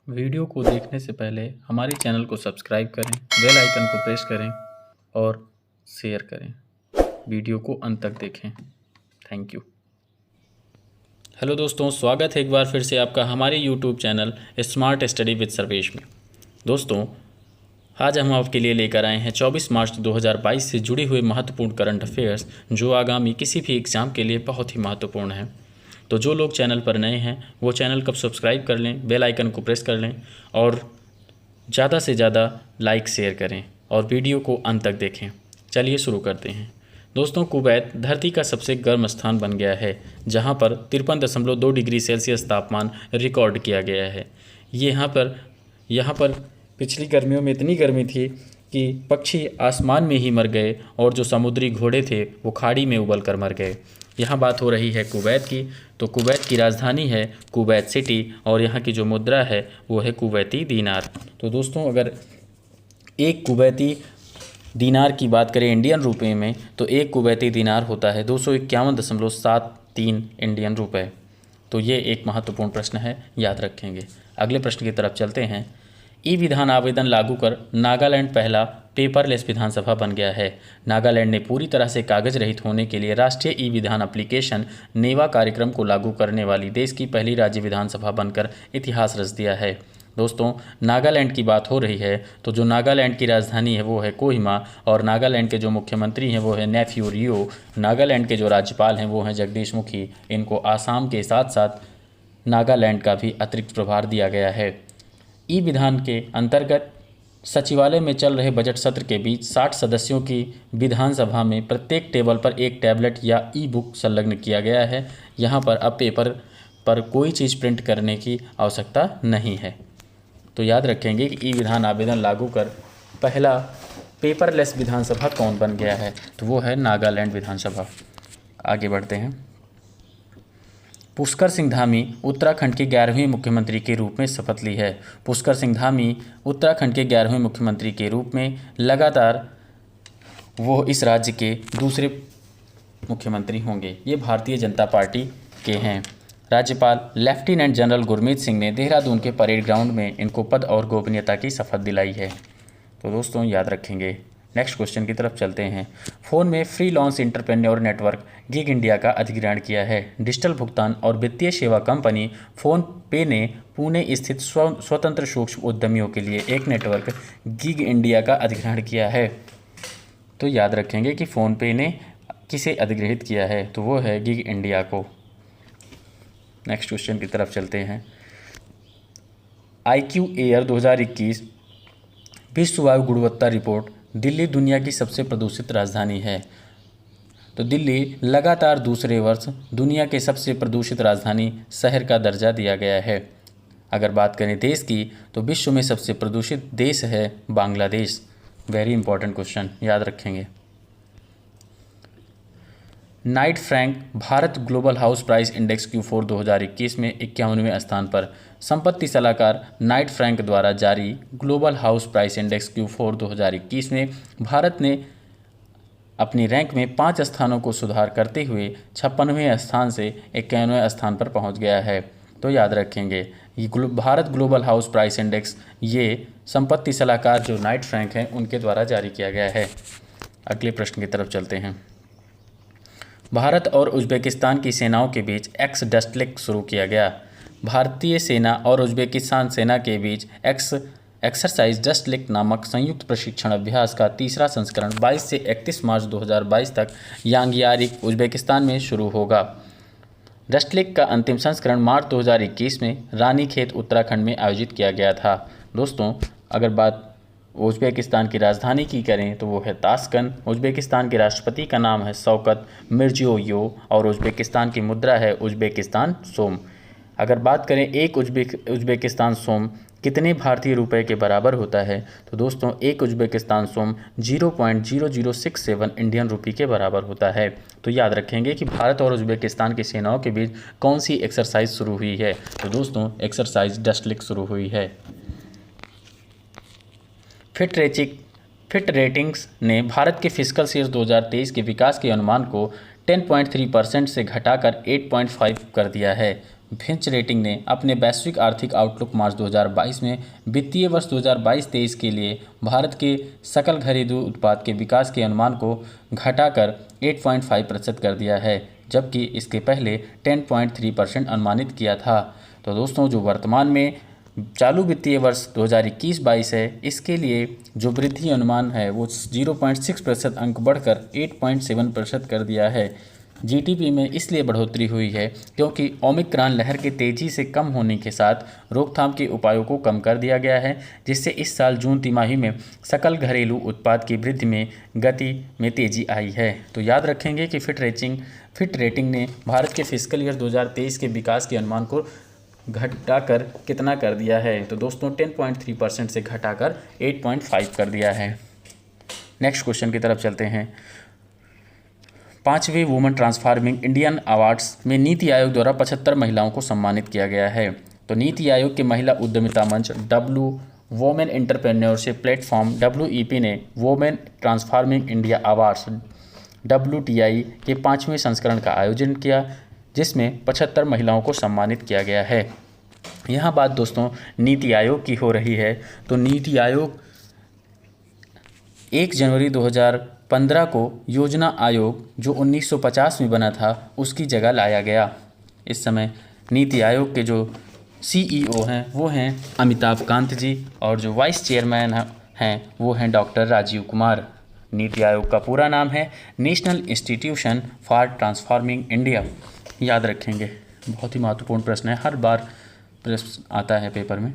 Video को देखने से पहले हमारे चैनल को सब्सक्राइब करें, बेल आइकन को प्रेस करें और शेयर करें। वीडियो को अंत तक देखें। Thank you. हेलो दोस्तों, स्वागत है एक बार फिर से आपका हमारे YouTube channel smart study with Sarvesh में। दोस्तों, आज हम आपके लिए लेकर आए हैं 24 मार्च 2022 से जुड़े हुए महत्वपूर्ण करंट अफेयर्स, जो आगामी किसी भी एग्ज़ाम के लिए बहुत ही महत्वपूर्ण हैं। तो जो लोग चैनल पर नए हैं वो चैनल को सब्सक्राइब कर लें, बेल आइकन को प्रेस कर लें और ज़्यादा से ज़्यादा लाइक शेयर करें और वीडियो को अंत तक देखें। चलिए शुरू करते हैं। दोस्तों, कुवैत धरती का सबसे गर्म स्थान बन गया है, जहां पर 53.2 डिग्री सेल्सियस तापमान रिकॉर्ड किया गया है। यहाँ पर पिछली गर्मियों में इतनी गर्मी थी कि पक्षी आसमान में ही मर गए और जो समुद्री घोड़े थे वो खाड़ी में उबल कर मर गए। यहाँ बात हो रही है कुवैत की, तो कुवैत की राजधानी है कुवैत सिटी और यहाँ की जो मुद्रा है वो है कुवैती दीनार। तो दोस्तों, अगर एक कुवैती दीनार की बात करें इंडियन रुपए में, तो एक कुवैती दीनार होता है 251.73 इंडियन रुपए। तो ये एक महत्वपूर्ण प्रश्न है, याद रखेंगे। अगले प्रश्न की तरफ चलते हैं। ई विधान आवेदन लागू कर नागालैंड पहला पेपरलेस विधानसभा बन गया है। नागालैंड ने पूरी तरह से कागज रहित होने के लिए राष्ट्रीय ई विधान एप्लीकेशन नेवा कार्यक्रम को लागू करने वाली देश की पहली राज्य विधानसभा बनकर इतिहास रच दिया है। दोस्तों, नागालैंड की बात हो रही है, तो जो नागालैंड की राजधानी है वो है कोहिमा और नागालैंड के जो मुख्यमंत्री हैं वो है नेफ्यू रियो। नागालैंड के जो राज्यपाल हैं वो हैं जगदीश मुखी। इनको आसाम के साथ साथ नागालैंड का भी अतिरिक्त प्रभार दिया गया है। ई विधान के अंतर्गत सचिवालय में चल रहे बजट सत्र के बीच 60 सदस्यों की विधानसभा में प्रत्येक टेबल पर एक टैबलेट या ई बुक संलग्न किया गया है। यहाँ पर अब पेपर पर कोई चीज़ प्रिंट करने की आवश्यकता नहीं है। तो याद रखेंगे कि ई विधान आवेदन लागू कर पहला पेपरलेस विधानसभा कौन बन गया है, तो वो है नागालैंड विधानसभा। आगे बढ़ते हैं। पुष्कर सिंह धामी उत्तराखंड के 11वें मुख्यमंत्री के रूप में शपथ ली है। पुष्कर सिंह धामी उत्तराखंड के 11वें मुख्यमंत्री के रूप में लगातार वो इस राज्य के दूसरे मुख्यमंत्री होंगे। ये भारतीय जनता पार्टी के हैं। राज्यपाल लेफ्टिनेंट जनरल गुरमीत सिंह ने देहरादून के परेड ग्राउंड में इनको पद और गोपनीयता की शपथ दिलाई है। तो दोस्तों, याद रखेंगे। नेक्स्ट क्वेश्चन की तरफ चलते हैं। फ़ोन में freelance entrepreneur network gig India का अधिग्रहण किया है। डिजिटल भुगतान और वित्तीय सेवा कंपनी फ़ोन पे ने पुणे स्थित स्वतंत्र सूक्ष्म उद्यमियों के लिए एक नेटवर्क गिग इंडिया का अधिग्रहण किया है। तो याद रखेंगे कि फ़ोन पे ने किसे अधिग्रहित किया है, तो वो है गिग इंडिया को। नेक्स्ट क्वेश्चन की तरफ चलते हैं। IQ एयर 2021 विश्व वायु गुणवत्ता रिपोर्ट। दिल्ली दुनिया की सबसे प्रदूषित राजधानी है। तो दिल्ली लगातार दूसरे वर्ष दुनिया के सबसे प्रदूषित राजधानी शहर का दर्जा दिया गया है। अगर बात करें देश की, तो विश्व में सबसे प्रदूषित देश है बांग्लादेश। वेरी इंपॉर्टेंट क्वेश्चन, याद रखेंगे। Knight Frank Bharat global house price index Q4 2021 में 51वें स्थान पर। संपत्ति सलाहकार नाइट फ्रैंक द्वारा जारी global house price index Q4 2021 में भारत ने अपनी रैंक में 5 स्थानों को सुधार करते हुए 56वें स्थान से 51वें स्थान पर पहुंच गया है। तो याद रखेंगे, ये Bharat global house price index ये संपत्ति सलाहकार जो नाइट फ्रैंक हैं उनके द्वारा जारी किया गया है। अगले प्रश्न की तरफ चलते हैं। भारत और उज़्बेकिस्तान की सेनाओं के बीच एक्स डस्टलिक शुरू किया गया। भारतीय सेना और उज़्बेकिस्तान सेना के बीच एक्सरसाइज डस्टलिक नामक संयुक्त प्रशिक्षण अभ्यास का तीसरा संस्करण 22 से 31 मार्च 2022 तक यांगियारिक उज़्बेकिस्तान में शुरू होगा। डस्टलिक का अंतिम संस्करण मार्च 2021 में रानीखेत उत्तराखंड में आयोजित किया गया था। दोस्तों, अगर बात उज़्बेकिस्तान की राजधानी की करें तो वो है ताशकंद। उज़्बेकिस्तान के राष्ट्रपति का नाम है शौकत मिर्जियोयेव और उज़्बेकिस्तान की मुद्रा है उज़्बेकिस्तान सोम। अगर बात करें एक उज़्बेकिस्तान सोम कितने भारतीय रुपए के बराबर होता है, तो दोस्तों एक उज़्बेकिस्तान सोम 0.0067 इंडियन रुपये के बराबर होता है। तो याद रखेंगे कि भारत और उज़्बेकिस्तान की सेनाओं के बीच कौन सी एक्सरसाइज शुरू हुई है, तो दोस्तों एक्सरसाइज डस्टलिक शुरू हुई है। फिट रेटिंग्स ने भारत के फिस्कल ईयर 2023 के विकास के अनुमान को 10.3% से घटाकर 8.5 कर दिया है। फिंच रेटिंग ने अपने वैश्विक आर्थिक आउटलुक मार्च 2022 में वित्तीय वर्ष 2022-23 के लिए भारत के सकल घरेलू उत्पाद के विकास के अनुमान को घटाकर 8.5% कर दिया है, जबकि इसके पहले 10.3% अनुमानित किया था। तो दोस्तों, जो वर्तमान में चालू वित्तीय वर्ष 2021-22 है, इसके लिए जो वृद्धि अनुमान है वो 0.6% अंक बढ़कर 8.7% कर दिया है। जीडीपी में इसलिए बढ़ोतरी हुई है क्योंकि ओमिक्रॉन लहर के तेज़ी से कम होने के साथ रोकथाम के उपायों को कम कर दिया गया है, जिससे इस साल जून तिमाही में सकल घरेलू उत्पाद की वृद्धि में गति में तेज़ी आई है। तो याद रखेंगे कि फिट रेटिंग ने भारत के फिस्कल ईयर 2023 के विकास के अनुमान को घटाकर कितना कर दिया है? तो दोस्तों 10.3% से घटाकर 8.5 कर दिया है। नेक्स्ट क्वेश्चन की तरफ चलते हैं। 5वें वुमेन ट्रांसफॉर्मिंग इंडियन अवार्ड्स में नीति आयोग द्वारा 75 महिलाओं को सम्मानित किया गया है। तो नीति आयोग के महिला उद्यमिता मंच वुमेन एंटरप्रेन्योरशिप प्लेटफॉर्म WEP ने women transforming India awards WTI के 5वें संस्करण का आयोजन किया, जिसमें 75 महिलाओं को सम्मानित किया गया है। यहाँ बात दोस्तों नीति आयोग की हो रही है। तो नीति आयोग 1 जनवरी 2015 को योजना आयोग जो 1950 में बना था उसकी जगह लाया गया। इस समय नीति आयोग के जो CEO हैं वो हैं अमिताभ कांत जी, और जो वाइस चेयरमैन हैं वो हैं डॉक्टर राजीव कुमार। नीति आयोग का पूरा नाम है national institution for transforming India. याद रखेंगे, बहुत ही महत्वपूर्ण प्रश्न है, हर बार प्रश्न आता है पेपर में।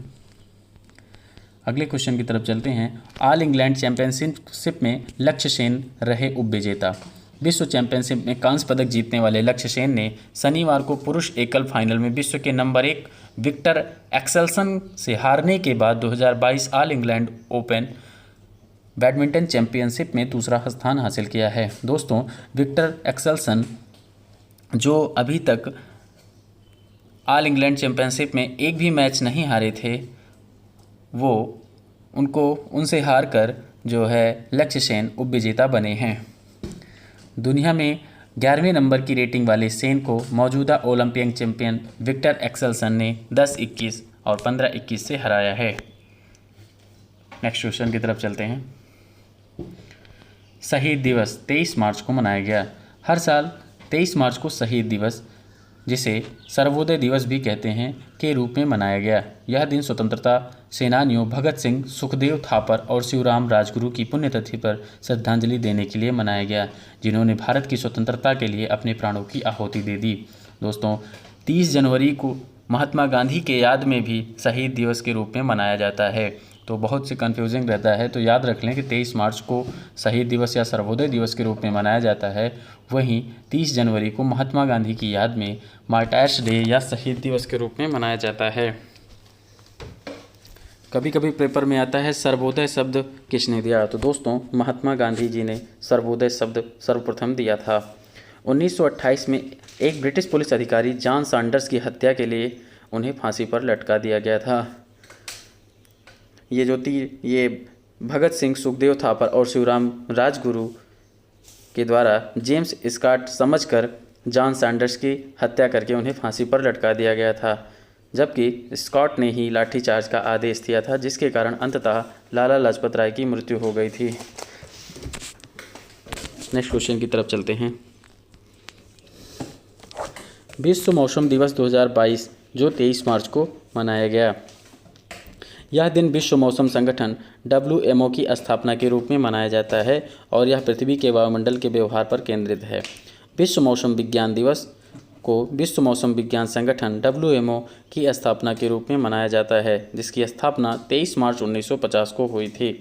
अगले क्वेश्चन की तरफ चलते हैं। ऑल इंग्लैंड चैंपियनशिप में लक्ष्य सेन रहे उपविजेता। विश्व चैंपियनशिप में कांस्य पदक जीतने वाले लक्ष्य सेन ने शनिवार को पुरुष एकल फाइनल में विश्व के नंबर 1 विक्टर एक्सेल्सन से हारने के बाद 2022 all England open badminton championship में दूसरा स्थान हासिल किया है। दोस्तों, विक्टर एक्सेल्सन जो अभी तक ऑल इंग्लैंड चैंपियनशिप में एक भी मैच नहीं हारे थे, वो उनसे हार कर जो है लक्ष्य सेन उपविजेता बने हैं। दुनिया में 11वें नंबर की रेटिंग वाले सेन को मौजूदा ओलंपियन चैंपियन विक्टर एक्सेल्सन ने 10-21 और 15-21 से हराया है। नेक्स्ट क्वेश्चन की तरफ चलते हैं। शहीद दिवस 23 मार्च को मनाया गया। हर साल 23 मार्च को शहीद दिवस, जिसे सर्वोदय दिवस भी कहते हैं, के रूप में मनाया गया। यह दिन स्वतंत्रता सेनानियों भगत सिंह, सुखदेव थापर और शिवराम राजगुरु की पुण्यतिथि पर श्रद्धांजलि देने के लिए मनाया गया, जिन्होंने भारत की स्वतंत्रता के लिए अपने प्राणों की आहुति दे दी। दोस्तों, 30 जनवरी को महात्मा गांधी के याद में भी शहीद दिवस के रूप में मनाया जाता है। तो बहुत से कन्फ्यूजिंग रहता है, तो याद रख लें कि 23 मार्च को शहीद दिवस या सर्वोदय दिवस के रूप में मनाया जाता है। वहीं 30 जनवरी को महात्मा गांधी की याद में मार्टायर्स डे या शहीद दिवस के रूप में मनाया जाता है। कभी कभी पेपर में आता है सर्वोदय शब्द किसने दिया? तो दोस्तों, महात्मा गांधी जी ने सर्वोदय शब्द सर्वप्रथम दिया था। 1928 में एक ब्रिटिश पुलिस अधिकारी जॉन सैंडर्स की हत्या के लिए उन्हें फांसी पर लटका दिया गया था। ये भगत सिंह, सुखदेव थापर और शिवराम राजगुरु के द्वारा जेम्स स्कॉट समझकर जॉन सैंडर्स की हत्या करके उन्हें फांसी पर लटका दिया गया था, जबकि स्कॉट ने ही लाठीचार्ज का आदेश दिया था, जिसके कारण अंततः लाला लाजपत राय की मृत्यु हो गई थी। नेक्स्ट क्वेश्चन की तरफ चलते हैं। विश्व मौसम दिवस 2022 जो 23 मार्च को मनाया गया। यह दिन विश्व मौसम संगठन WMO की स्थापना के रूप में मनाया जाता है और यह पृथ्वी के वायुमंडल के व्यवहार पर केंद्रित है। विश्व मौसम विज्ञान दिवस को विश्व मौसम विज्ञान संगठन WMO की स्थापना के रूप में मनाया जाता है, जिसकी स्थापना 23 मार्च 1950 को हुई थी।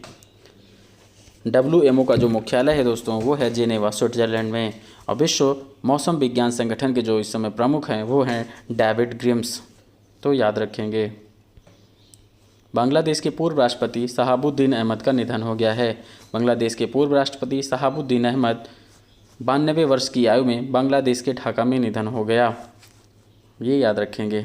WMO का जो मुख्यालय है दोस्तों वो है जेनेवा, स्विट्जरलैंड में। और विश्व मौसम विज्ञान संगठन के जो इस समय प्रमुख हैं वो हैं डेविड ग्रिम्स। तो याद रखेंगे। बांग्लादेश के पूर्व राष्ट्रपति शहाबुद्दीन अहमद का निधन हो गया है। बांग्लादेश के पूर्व राष्ट्रपति शहाबुद्दीन अहमद 92 वर्ष की आयु में बांग्लादेश के ढाका में निधन हो गया, ये याद रखेंगे।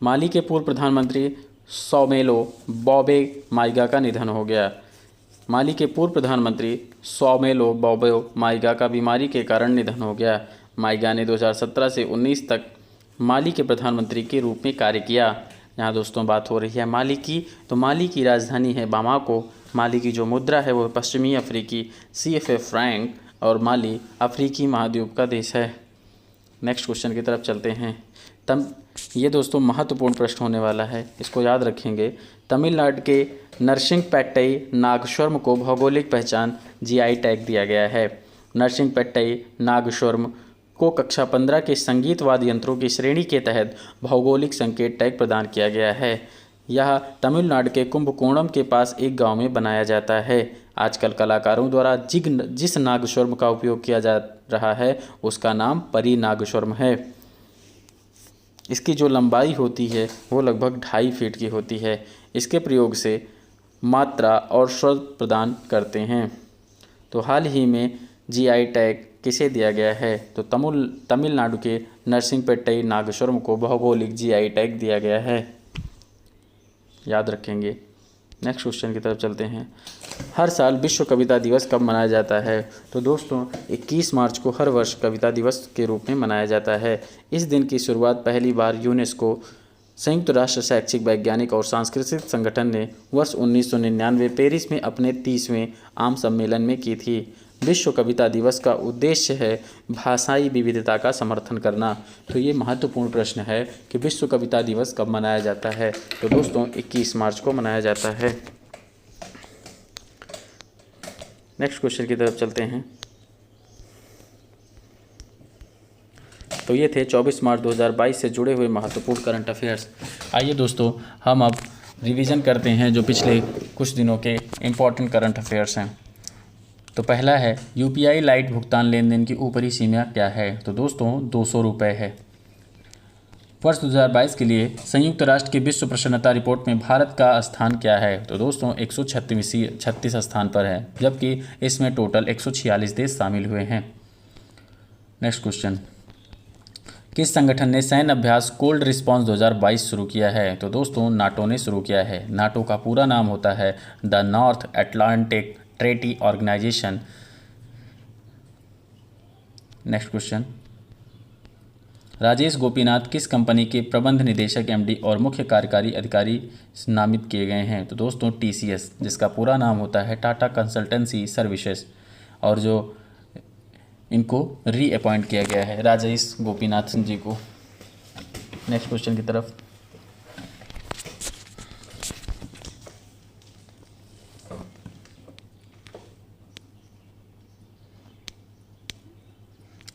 माली के पूर्व प्रधानमंत्री सौमेलो बौबे माइगा का निधन हो गया। माली के पूर्व प्रधानमंत्री सौमेलो बौबे माइगा का बीमारी के कारण निधन हो गया। माइगा ने 2017 से 19 तक माली के प्रधानमंत्री के रूप में कार्य किया। यहाँ दोस्तों बात हो रही है माली की, तो माली की राजधानी है बामाको। माली की जो मुद्रा है वो पश्चिमी अफ्रीकी CFA फ्रैंक, और माली अफ्रीकी महाद्वीप का देश है। नेक्स्ट क्वेश्चन की तरफ चलते हैं। ये दोस्तों महत्वपूर्ण प्रश्न होने वाला है, इसको याद रखेंगे। तमिलनाडु के नरसिंहपेट्टई नागस्वरम को भौगोलिक पहचान GI टैग दिया गया है। नरसिंहपेट्टई नागस्वरम को कक्षा 15 के संगीत वाद्य यंत्रों की श्रेणी के तहत भौगोलिक संकेत टैग प्रदान किया गया है। यह तमिलनाडु के कुंभकोणम के पास एक गांव में बनाया जाता है। आजकल कलाकारों द्वारा जिस नागस्वरम का उपयोग किया जा रहा है उसका नाम परी नागस्वरम है। इसकी जो लंबाई होती है वो लगभग 2.5 फीट की होती है। इसके प्रयोग से मात्रा और स्वर प्रदान करते हैं। तो हाल ही में GI टैग किसे दिया गया है? तो तमिलनाडु के नरसिंहपेट्टई नागस्वरम को भौगोलिक GI टैग दिया गया है, याद रखेंगे। नेक्स्ट क्वेश्चन की तरफ चलते हैं। हर साल विश्व कविता दिवस कब मनाया जाता है? तो दोस्तों 21 मार्च को हर वर्ष कविता दिवस के रूप में मनाया जाता है। इस दिन की शुरुआत पहली बार यूनेस्को, संयुक्त राष्ट्र शैक्षिक, वैज्ञानिक और सांस्कृतिक संगठन ने वर्ष 1999 पेरिस में अपने 30वें आम सम्मेलन में की थी। विश्व कविता दिवस का उद्देश्य है भाषाई विविधता का समर्थन करना। तो ये महत्वपूर्ण प्रश्न है कि विश्व कविता दिवस कब मनाया जाता है? तो दोस्तों 21 मार्च को मनाया जाता है। नेक्स्ट क्वेश्चन की तरफ चलते हैं। तो ये थे 24 मार्च 2022 से जुड़े हुए महत्वपूर्ण करंट अफेयर्स। आइए दोस्तों हम अब रिवीजन करते हैं जो पिछले कुछ दिनों के इम्पोर्टेंट करंट अफेयर्स हैं। तो पहला है UPI लाइट भुगतान लेन देन की ऊपरी सीमा क्या है? तो दोस्तों 200 रुपये है। वर्ष 2022 के लिए संयुक्त राष्ट्र की विश्व प्रसन्नता रिपोर्ट में भारत का स्थान क्या है? तो दोस्तों 136 स्थान पर है, जबकि इसमें टोटल 146 देश शामिल हुए हैं। नेक्स्ट क्वेश्चन, किस संगठन ने सैन्य अभ्यास कोल्ड रिस्पॉन्स 2022 शुरू किया है? तो दोस्तों नाटो ने शुरू किया है। नाटो का पूरा नाम होता है the North Atlantic Treaty Organisation. Next question, Rajesh Gopinath किस कंपनी के प्रबंध निदेशक MD और मुख्य कार्यकारी अधिकारी नामित किए गए हैं? तो दोस्तों TCS, जिसका पूरा नाम होता है टाटा कंसल्टेंसी सर्विसेज, और जो इनको रीअपॉइंट किया गया है राजेश गोपीनाथ जी को। नेक्स्ट क्वेश्चन की तरफ,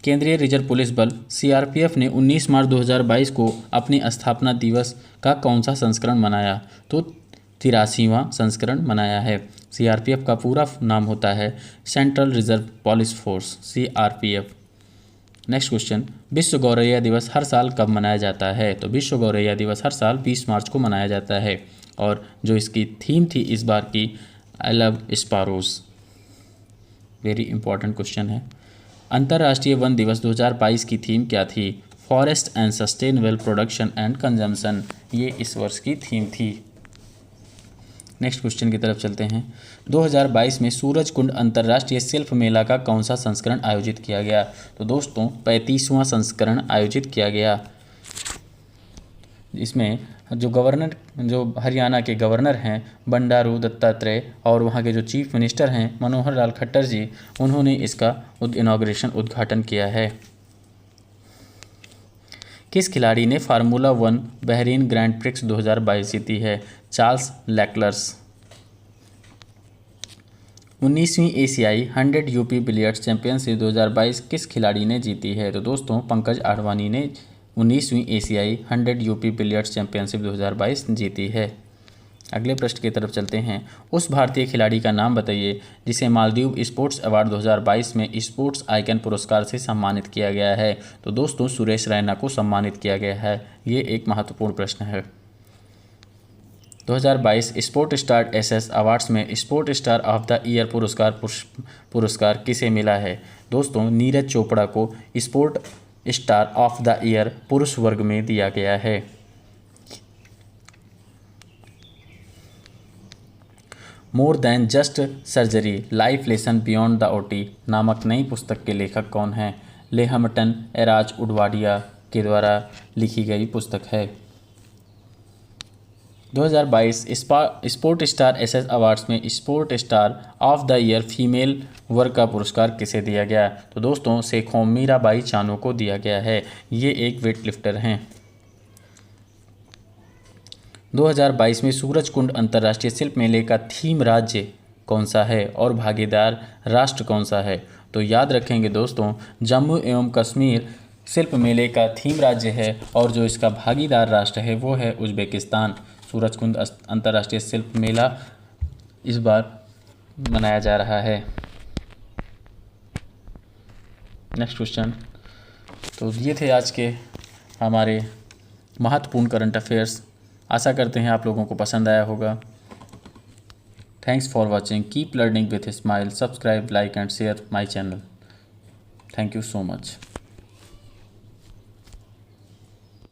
केंद्रीय रिजर्व पुलिस बल CRPF ने 19 मार्च 2022 को अपनी स्थापना दिवस का कौन सा संस्करण मनाया? तो 83वां संस्करण मनाया है। CRPF का पूरा नाम होता है central reserve police force CRPF। Next question, विश्व गौरैया दिवस हर साल कब मनाया जाता है? तो विश्व गौरैया दिवस हर साल 20 मार्च को मनाया जाता है, और जो इसकी थीम थी इस बार की I love sparrows. Very important question है। अंतर्राष्ट्रीय वन दिवस 2022 की थीम क्या थी? Forest and sustainable production and consumption, ये इस वर्ष की थीम थी। नेक्स्ट क्वेश्चन की तरफ चलते हैं। 2022 में सूरज कुंड अंतर्राष्ट्रीय शिल्प मेला का कौन सा संस्करण आयोजित किया गया? तो दोस्तों 35वां संस्करण आयोजित किया गया। इसमें जो हरियाणा के गवर्नर हैं बंडारू दत्तात्रेय, और वहाँ के जो चीफ मिनिस्टर हैं मनोहर लाल खट्टर जी, उन्होंने इसका उद्घाटन किया है। किस खिलाड़ी ने फार्मूला 1 बहरीन ग्रैंड प्रिक्स 2022 जीती है? चार्ल्स लेक्लर्स। 19वीं एशियाई 100 यूपी बिलियर्ड्स चैंपियनशिप 2022 किस खिलाड़ी ने जीती है? तो दोस्तों पंकज आडवाणी ने 19वीं एशियाई 100 यूपी बिलियर्ड्स चैंपियनशिप 2022 जीती है। अगले प्रश्न की तरफ चलते हैं। उस भारतीय खिलाड़ी का नाम बताइए जिसे मालदीव स्पोर्ट्स अवार्ड 2022 में स्पोर्ट्स आइकन पुरस्कार से सम्मानित किया गया है? तो दोस्तों सुरेश रैना को सम्मानित किया गया है। ये एक महत्वपूर्ण प्रश्न है। 2022 स्पोर्ट स्टार SS अवार्ड्स में sport star of the year पुरस्कार किसे मिला है? दोस्तों नीरज चोपड़ा को sport star of the year पुरुष वर्ग में दिया गया है। More than just surgery life lesson beyond the OT नामक नई पुस्तक के लेखक कौन हैं? लेहमटन, एराज उडवाडिया, के द्वारा लिखी गई पुस्तक है। 2022 स्पोर्ट स्टार एसएस अवार्ड्स में sport star of the year female वर्ग का पुरस्कार किसे दिया गया? तो दोस्तों शेखोम मीराबाई चानू को दिया गया है। ये एक वेट लिफ्टर हैं। 2022 में सूरजकुंड अंतर्राष्ट्रीय शिल्प मेले का थीम राज्य कौन सा है और भागीदार राष्ट्र कौन सा है? तो याद रखेंगे दोस्तों, जम्मू एवं कश्मीर शिल्प मेले का थीम राज्य है और जो इसका भागीदार राष्ट्र है वो है उज्बेकिस्तान। सूरजकुंड अंतर्राष्ट्रीय शिल्प मेला इस बार मनाया जा रहा है। Next question. तो ये थे आज के हमारे महत्वपूर्ण करंट अफेयर्स। आशा करते हैं आप लोगों को पसंद आया होगा। Thanks for watching. Keep learning with smile. Subscribe, like and share my channel. Thank you so much.